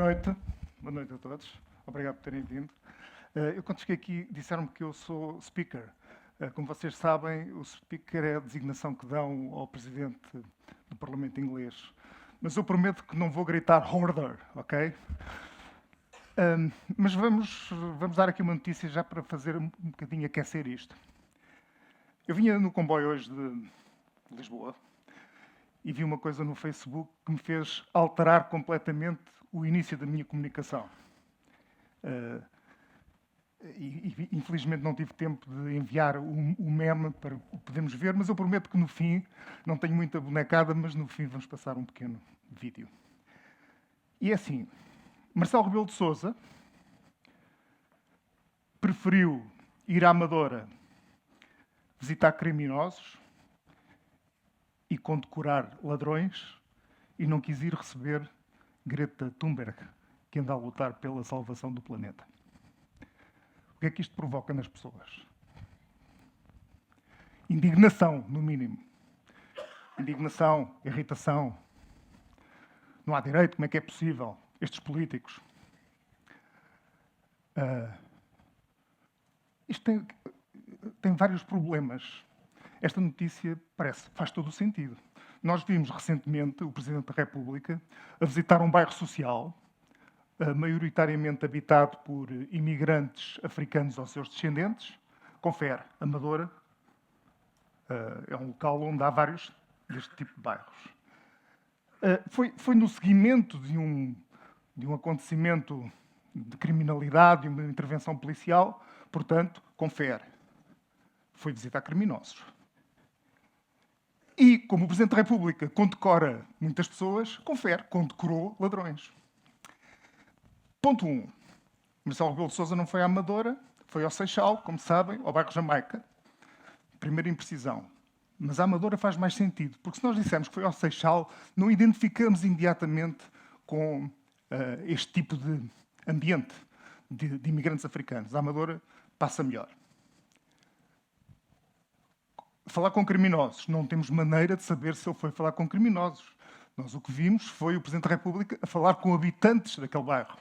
noite. Boa noite a todos. Obrigado por terem vindo. Eu, quando cheguei aqui, disseram-me que eu sou speaker. Como vocês sabem, o speaker é a designação que dão ao presidente do Parlamento inglês. Mas eu prometo que não vou gritar order, ok? Mas vamos dar aqui uma notícia já para fazer um bocadinho aquecer isto. Eu vinha no comboio hoje de Lisboa e vi uma coisa no Facebook que me fez alterar completamente o início da minha comunicação. Infelizmente não tive tempo de enviar o meme para podermos ver, mas eu prometo que no fim, não tenho muita bonecada, mas no fim vamos passar um pequeno vídeo. E é assim, Marcelo Rebelo de Sousa preferiu ir à Amadora visitar criminosos e condecorar ladrões e não quis ir receber Greta Thunberg, que anda a lutar pela salvação do planeta. O que é que isto provoca nas pessoas? Indignação, no mínimo. Indignação, irritação. Não há direito, como é que é possível? Estes políticos. Isto tem vários problemas. Esta notícia faz todo o sentido. Nós vimos recentemente o Presidente da República a visitar um bairro social, maioritariamente habitado por imigrantes africanos ou seus descendentes. Confere, Amadora é um local onde há vários deste tipo de bairros. Foi no seguimento de um acontecimento de criminalidade, de uma intervenção policial, portanto, confere. Foi visitar criminosos. E, como o Presidente da República condecora muitas pessoas, confere, condecorou ladrões. Ponto 1. Marcelo Rebelo de Sousa não foi à Amadora, foi ao Seixal, como sabem, ao bairro Jamaica. Primeira imprecisão. Mas a Amadora faz mais sentido, porque se nós dissermos que foi ao Seixal, não identificamos imediatamente com este tipo de ambiente de imigrantes africanos. A Amadora passa melhor. Falar com criminosos. Não temos maneira de saber se ele foi falar com criminosos. Nós o que vimos foi o Presidente da República a falar com habitantes daquele bairro,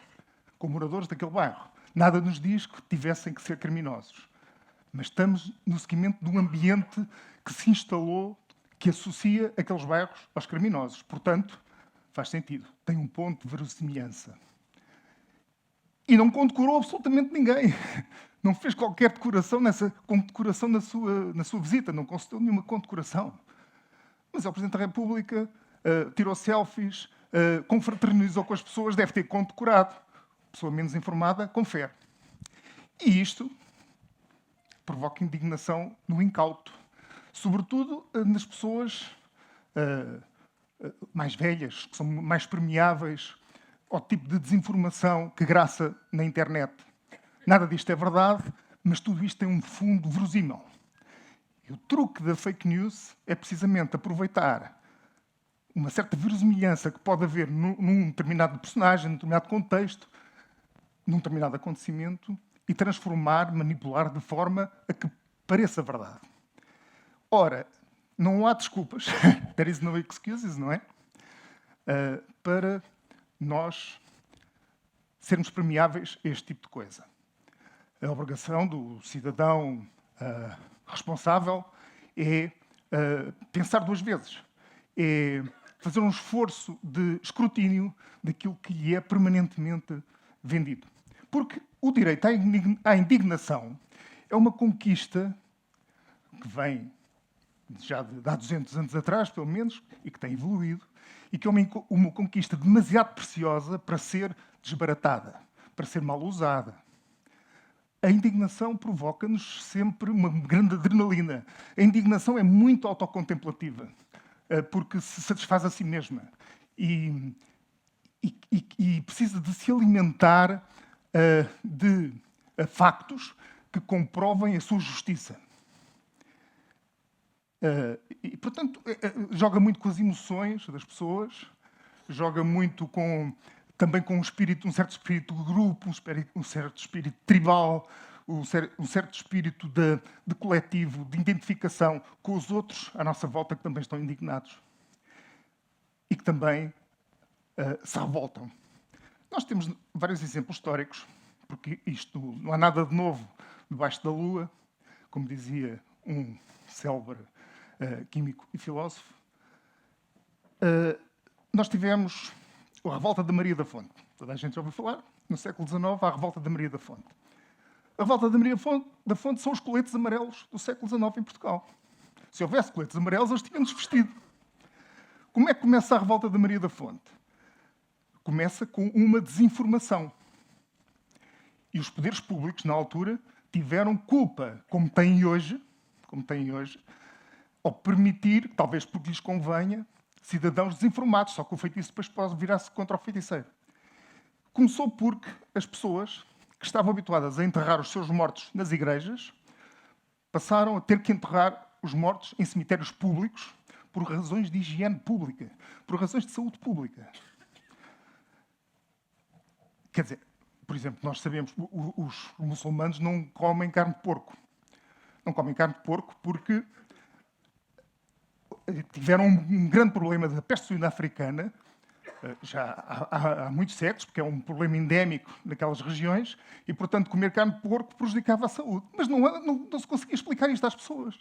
com moradores daquele bairro. Nada nos diz que tivessem que ser criminosos. Mas estamos no seguimento de um ambiente que se instalou, que associa aqueles bairros aos criminosos. Portanto, faz sentido. Tem um ponto de verossimilhança. E não condecorou absolutamente ninguém. Não fez qualquer decoração na sua visita. Não concedeu nenhuma condecoração. Mas é o Presidente da República, tirou selfies, confraternizou com as pessoas, deve ter condecorado. Pessoa menos informada, confere. E isto provoca indignação no incauto. Sobretudo nas pessoas mais velhas, que são mais permeáveis ao tipo de desinformação que graça na internet. Nada disto é verdade, mas tudo isto tem um fundo verosímil. E o truque da fake news é precisamente aproveitar uma certa verosimilhança que pode haver num determinado personagem, num determinado contexto, num determinado acontecimento, e transformar, manipular de forma a que pareça verdade. Ora, não há desculpas, there is no excuses, não é? Para nós sermos permeáveis a este tipo de coisa. A obrigação do cidadão responsável é pensar duas vezes. É fazer um esforço de escrutínio daquilo que lhe é permanentemente vendido. Porque o direito à indignação é uma conquista que vem já de há 200 anos atrás, pelo menos, e que tem evoluído, e que é uma conquista demasiado preciosa para ser desbaratada, para ser mal usada. A indignação provoca-nos sempre uma grande adrenalina. A indignação é muito autocontemplativa, porque se satisfaz a si mesma. E precisa de se alimentar de factos que comprovem a sua justiça. E, portanto, joga muito com as emoções das pessoas, joga muito também com um certo espírito de grupo, um certo espírito tribal, um certo espírito de coletivo, de identificação com os outros à nossa volta que também estão indignados e que também se revoltam. Nós temos vários exemplos históricos, porque isto não há nada de novo debaixo da lua, como dizia um célebre químico e filósofo. Nós tivemos a revolta de Maria da Fonte. Toda a gente já ouviu falar, no século XIX, a revolta de Maria da Fonte. A revolta de Maria da Fonte são os coletes amarelos do século XIX em Portugal. Se houvesse coletes amarelos, eles tinham-nos vestido. Como é que começa a revolta de Maria da Fonte? Começa com uma desinformação. E os poderes públicos, na altura, tiveram culpa, como têm hoje, ao permitir, talvez porque lhes convenha, cidadãos desinformados, só que o feitiço depois pode virar-se contra o feiticeiro. Começou porque as pessoas que estavam habituadas a enterrar os seus mortos nas igrejas passaram a ter que enterrar os mortos em cemitérios públicos por razões de higiene pública, por razões de saúde pública. Quer dizer, por exemplo, nós sabemos que os muçulmanos não comem carne de porco. Não comem carne de porco porque tiveram um grande problema da peste suína africana, já há muitos séculos, porque é um problema endémico naquelas regiões, e, portanto, comer carne de porco prejudicava a saúde. Mas não se conseguia explicar isto às pessoas.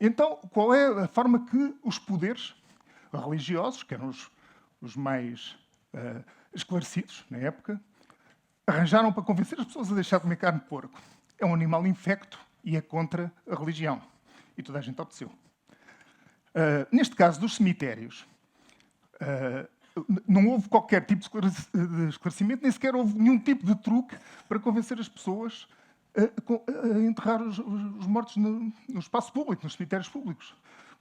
Então, qual é a forma que os poderes religiosos, que eram os mais esclarecidos na época, arranjaram para convencer as pessoas a deixar de comer carne de porco? É um animal infecto e é contra a religião. E toda a gente obedeceu. Neste caso dos cemitérios, não houve qualquer tipo de esclarecimento, nem sequer houve nenhum tipo de truque para convencer as pessoas a enterrar os mortos no espaço público, nos cemitérios públicos.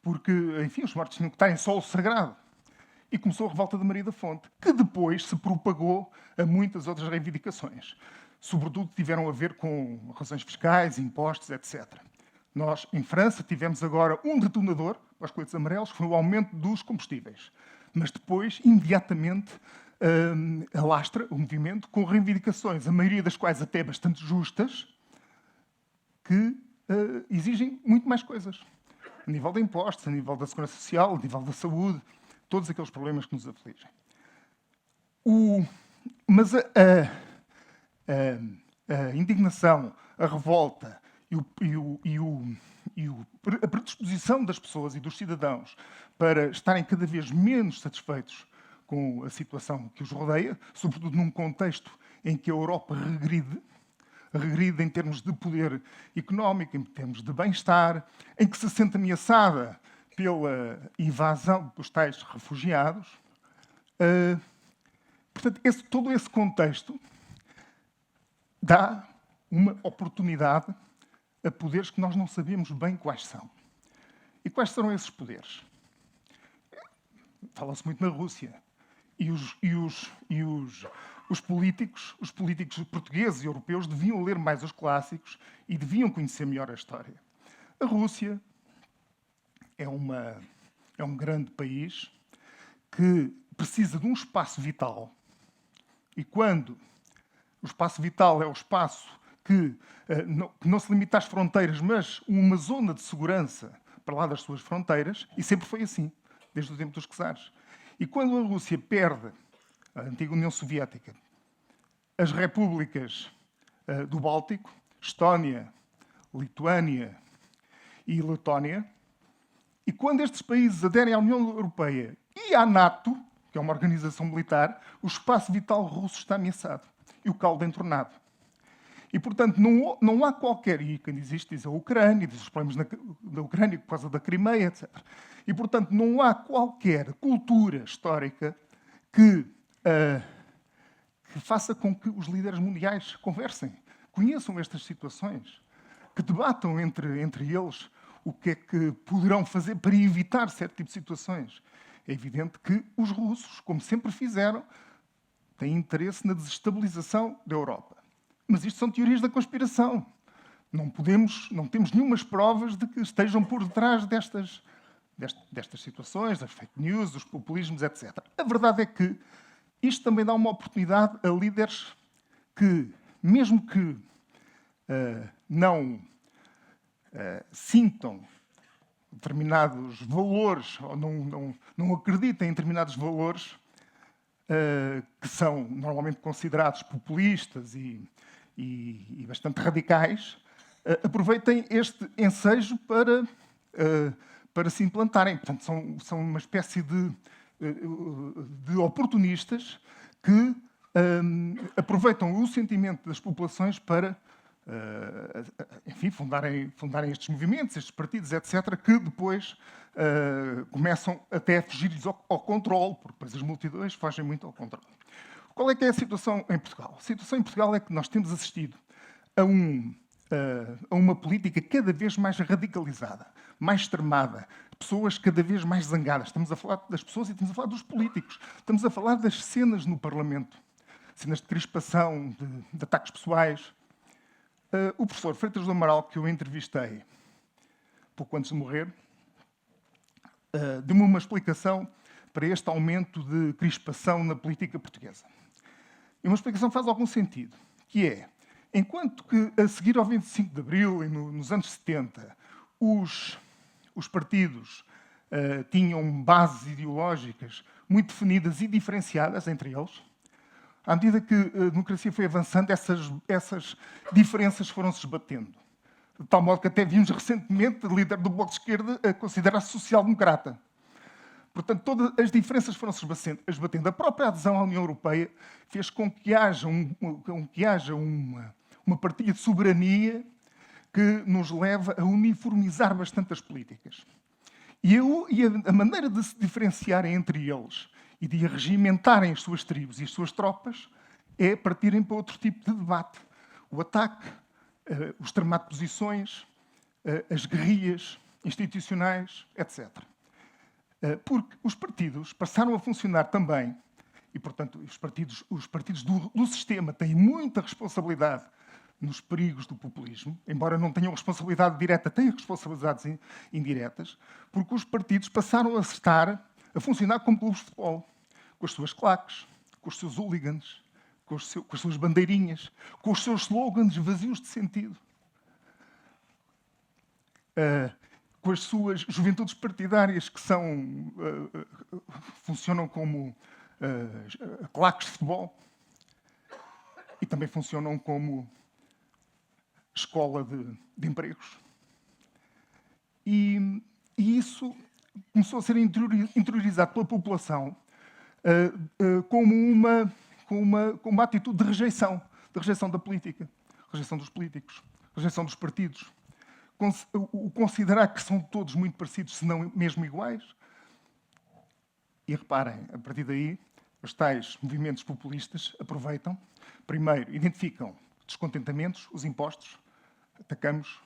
Porque, enfim, os mortos tinham que estar em solo sagrado. E começou a revolta de Maria da Fonte, que depois se propagou a muitas outras reivindicações. Sobretudo tiveram a ver com razões fiscais, impostos, etc. Nós, em França, tivemos agora um detonador para os coletes amarelos, que foi o aumento dos combustíveis. Mas depois, imediatamente, alastra o movimento com reivindicações, a maioria das quais até bastante justas, que exigem muito mais coisas. A nível de impostos, a nível da segurança social, a nível da saúde, todos aqueles problemas que nos afligem. Mas a indignação, a revolta a predisposição das pessoas e dos cidadãos para estarem cada vez menos satisfeitos com a situação que os rodeia, sobretudo num contexto em que a Europa regride em termos de poder económico, em termos de bem-estar, em que se sente ameaçada pela invasão dos tais refugiados. Portanto, todo esse contexto dá uma oportunidade a poderes que nós não sabemos bem quais são. E quais serão esses poderes? Fala-se muito na Rússia. E os políticos portugueses e europeus deviam ler mais os clássicos e deviam conhecer melhor a história. A Rússia é um grande país que precisa de um espaço vital. E quando o espaço vital é o espaço que não se limita às fronteiras, mas uma zona de segurança para lá das suas fronteiras, e sempre foi assim, desde o tempo dos czares. E quando a Rússia perde a antiga União Soviética, as repúblicas do Báltico, Estónia, Lituânia e Letónia, e quando estes países aderem à União Europeia e à NATO, que é uma organização militar, o espaço vital russo está ameaçado e o caldo entornado. E, portanto, não há qualquer... E quem diz isto diz a Ucrânia, diz os problemas da Ucrânia por causa da Crimeia, etc. E, portanto, não há qualquer cultura histórica que faça com que os líderes mundiais conversem, conheçam estas situações, que debatam entre eles o que é que poderão fazer para evitar certo tipo de situações. É evidente que os russos, como sempre fizeram, têm interesse na desestabilização da Europa. Mas isto são teorias da conspiração. Não temos nenhumas provas de que estejam por detrás destas situações, das fake news, dos populismos, etc. A verdade é que isto também dá uma oportunidade a líderes que, mesmo que não sintam determinados valores ou não acreditem em determinados valores, que são normalmente considerados populistas e bastante radicais, aproveitem este ensejo para se implantarem. Portanto, são uma espécie de oportunistas que aproveitam o sentimento das populações para, enfim, fundarem estes movimentos, estes partidos, etc., que depois começam até a fugir-lhes ao controle, porque depois as multidões fogem muito ao controle. Qual é que é a situação em Portugal? A situação em Portugal é que nós temos assistido a uma política cada vez mais radicalizada, mais extremada, pessoas cada vez mais zangadas. Estamos a falar das pessoas e estamos a falar dos políticos. Estamos a falar das cenas no Parlamento, cenas de crispação, de ataques pessoais. O professor Freitas do Amaral, que eu entrevistei pouco antes de morrer, deu-me uma explicação para este aumento de crispação na política portuguesa. E uma explicação que faz algum sentido, que é, enquanto que a seguir ao 25 de Abril e nos anos 70, os partidos tinham bases ideológicas muito definidas e diferenciadas entre eles, à medida que a democracia foi avançando, essas diferenças foram-se esbatendo. De tal modo que até vimos recentemente o líder do Bloco de Esquerda a considerar-se social-democrata. Portanto, todas as diferenças foram-se esbatendo. A própria adesão à União Europeia fez com que haja uma partilha de soberania que nos leva a uniformizar bastante as políticas. E a maneira de se diferenciarem entre eles e de regimentarem as suas tribos e as suas tropas é partirem para outro tipo de debate. O ataque, o extremar de posições, as guerrilhas institucionais, etc. Porque os partidos passaram a funcionar também, e, portanto, os partidos do sistema têm muita responsabilidade nos perigos do populismo, embora não tenham responsabilidade direta, têm responsabilidades indiretas, porque os partidos passaram a funcionar como clubes de futebol, com as suas claques, com os seus hooligans, com as suas bandeirinhas, com os seus slogans vazios de sentido, com as suas juventudes partidárias que funcionam como claques de futebol e também funcionam como escola de empregos. E isso começou a ser interiorizado pela população como uma atitude de rejeição da política, rejeição dos políticos, rejeição dos partidos. O considerar que são todos muito parecidos, se não mesmo iguais. E reparem, a partir daí, os tais movimentos populistas aproveitam, primeiro, identificam descontentamentos, os impostos, atacamos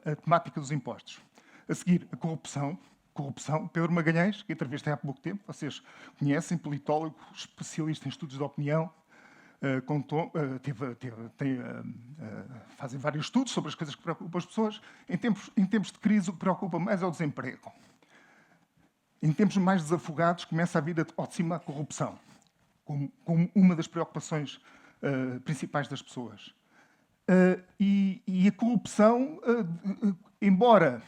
a temática dos impostos. A seguir, a corrupção. Pedro Magalhães, que entrevistei há pouco tempo, vocês conhecem, politólogo, especialista em estudos de opinião, fazem vários estudos sobre as coisas que preocupam as pessoas. Em tempos de crise, o que preocupa mais é o desemprego. Em tempos mais desafogados, começa a vir ao de cima a corrupção, como uma das preocupações principais das pessoas. E a corrupção, embora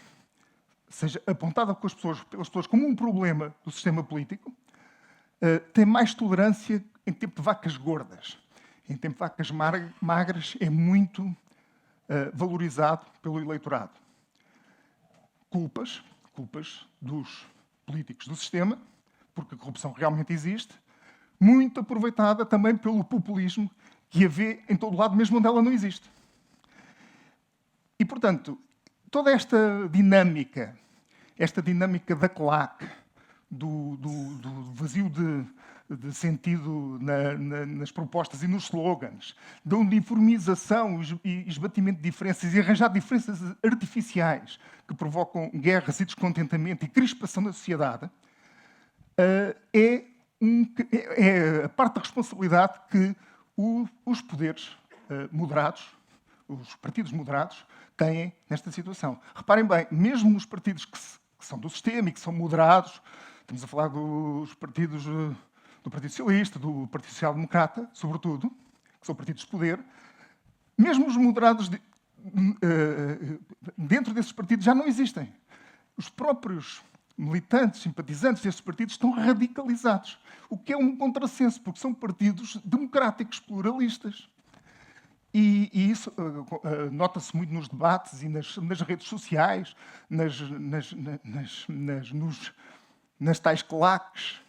seja apontada pelas pessoas como um problema do sistema político, tem mais tolerância em tempo de vacas gordas. Em tempo de vacas magras é muito valorizado pelo eleitorado. Culpas dos políticos do sistema, porque a corrupção realmente existe, muito aproveitada também pelo populismo que a vê em todo lado, mesmo onde ela não existe. E, portanto, toda esta dinâmica da claque, do vazio de sentido nas propostas e nos slogans, da uniformização e esbatimento de diferenças e arranjar diferenças artificiais que provocam guerras e descontentamento e crispação na sociedade, é a parte da responsabilidade que os poderes moderados, os partidos moderados, têm nesta situação. Reparem bem, mesmo nos partidos que são do sistema e que são moderados, estamos a falar dos partidos do Partido Socialista, do Partido Social Democrata, sobretudo, que são partidos de poder, mesmo os moderados dentro desses partidos já não existem. Os próprios militantes, simpatizantes desses partidos estão radicalizados. O que é um contrassenso, porque são partidos democráticos, pluralistas. E isso nota-se muito nos debates e nas redes sociais, nas tais claques.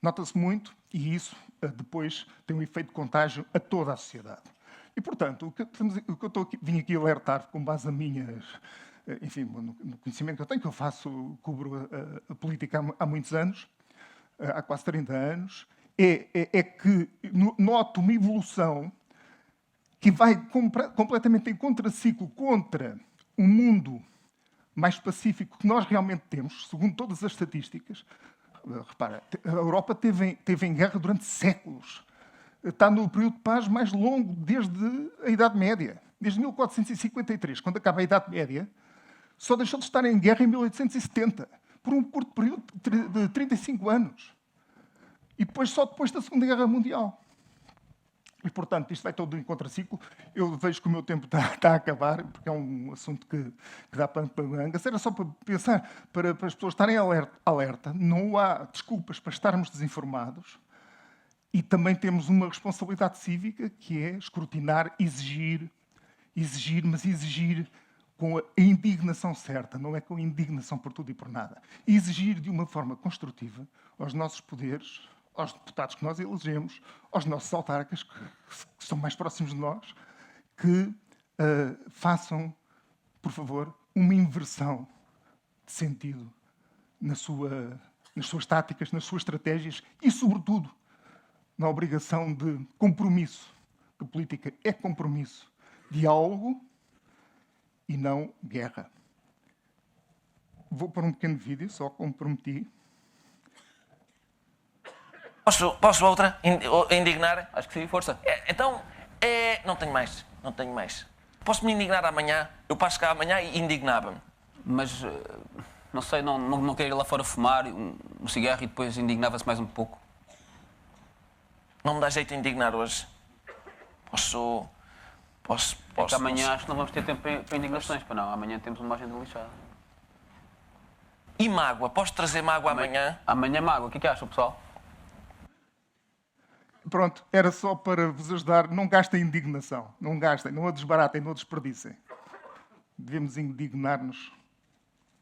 Nota-se muito e isso depois tem um efeito de contágio a toda a sociedade. E, portanto, o que eu vim aqui alertar, com base enfim, no conhecimento que eu tenho, que eu cubro a política há muitos anos, há quase 30 anos, é que noto uma evolução que vai completamente em contraciclo contra um mundo mais pacífico que nós realmente temos, segundo todas as estatísticas. Repara, a Europa teve em guerra durante séculos. Está no período de paz mais longo desde a Idade Média. Desde 1453, quando acaba a Idade Média, só deixou de estar em guerra em 1870, por um curto período de 35 anos. E só depois da Segunda Guerra Mundial. E, portanto, isto vai todo em contraciclo. Eu vejo que o meu tempo está a acabar, porque é um assunto que dá pano para mangas. Era só para pensar, para as pessoas estarem alerta. Não há desculpas para estarmos desinformados. E também temos uma responsabilidade cívica, que é escrutinar, exigir, mas exigir com a indignação certa, não é com a indignação por tudo e por nada. Exigir de uma forma construtiva aos nossos poderes, aos deputados que nós elegemos, aos nossos autarcas, que estão mais próximos de nós, que façam, por favor, uma inversão de sentido nas suas táticas, nas suas estratégias e, sobretudo, na obrigação de compromisso. A política é compromisso, diálogo e não guerra. Vou pôr um pequeno vídeo, só como prometi. Posso outra? Indignar? Acho que sim, força. Não tenho mais. Posso me indignar amanhã? Eu passo cá amanhã e indignava-me. Mas, não sei, não quero ir lá fora fumar um cigarro e depois indignava-se mais um pouco. Não me dá jeito de indignar hoje. Posso. É que amanhã acho que não vamos ter tempo para indignações, para não. Amanhã temos uma agenda lixada. E mágoa? Posso trazer mágoa amanhã? Amanhã mágoa. O que acha, pessoal? Pronto, era só para vos ajudar. Não gastem indignação. Não gastem, não a desbaratem, não a desperdicem. Devemos indignar-nos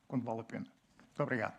quando vale a pena. Muito obrigado.